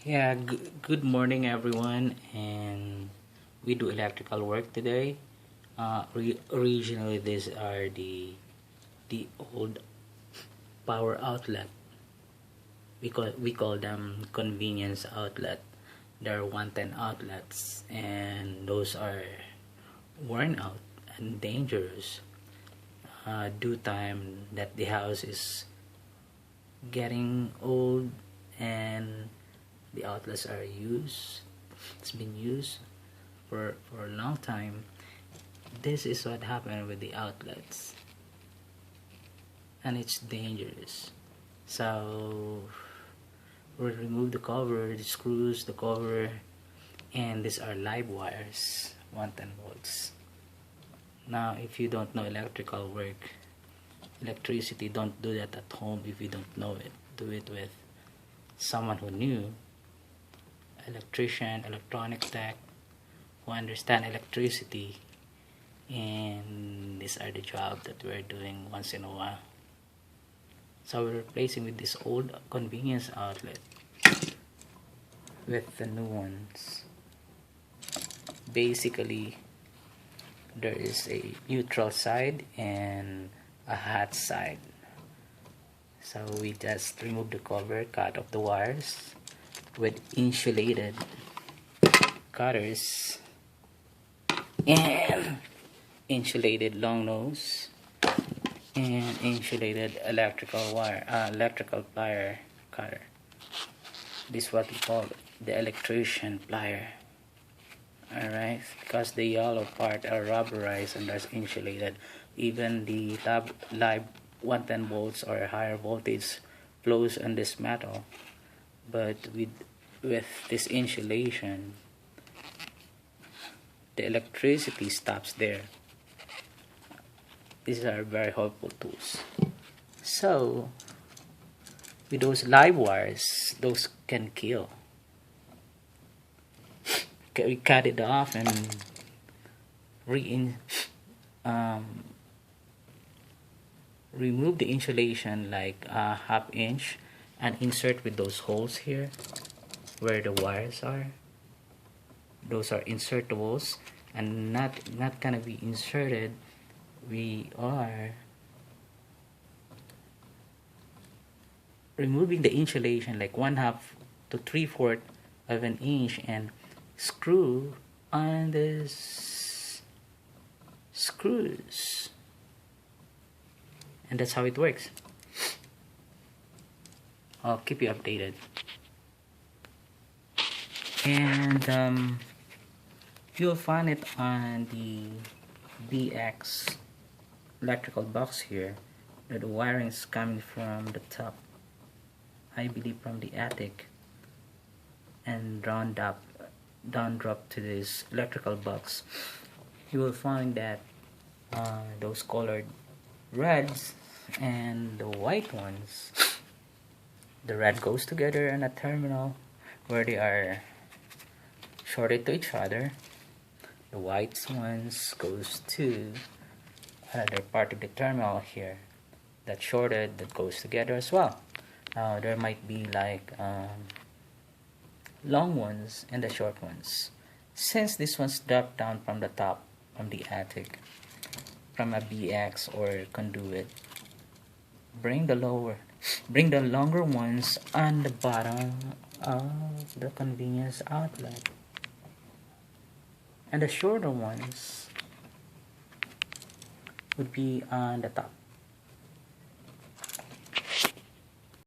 Yeah, good morning everyone, and we do electrical work today. Originally, these are the old power outlet. We call them convenience outlet. They're 110 outlets, and those are worn out and dangerous. Due time that the house is getting old and the outlets are used. It's been used for a long time. This is what happened with the outlets, and it's dangerous. So we'll remove the cover, the screws, the cover, and these are live wires, 110 volts. Now, if you don't know electrical work, electricity, don't do that at home if you don't know it. Do it with someone who knew, electrician, electronic tech, who understand electricity, and these are the jobs that we're doing once in a while. So we're replacing with this old convenience outlet with the new ones. Basically, there is a neutral side and a hot side. So we just remove the cover, cut off the wires with insulated cutters and insulated long nose and insulated electrical plier cutter. This is what we call the electrician plier. Alright, because the yellow part are rubberized and that's insulated. Even the live 110 volts or higher voltage flows on this metal, but with this insulation, the electricity stops there. These are very helpful tools. So with those live wires, those can kill. We cut it off and remove the insulation like a half inch and insert with those holes here where the wires are. Those are insertables and not gonna be inserted. We are removing the insulation like 1/2 to 3/4 of an inch and screw on this screws, and that's how it works. I'll keep you updated. And you'll find it on the BX electrical box here that the wiring is coming from the top, I believe from the attic, and down drop to this electrical box. You will find that those colored reds and the white ones, the red goes together in a terminal where they are shorted to each other. The white ones goes to another part of the terminal here that shorted, that goes together as well. Now there might be like long ones and the short ones. Since this one's dropped down from the top, from the attic, from a BX or conduit, bring the longer ones on the bottom of the convenience outlet, and the shorter ones would be on the top.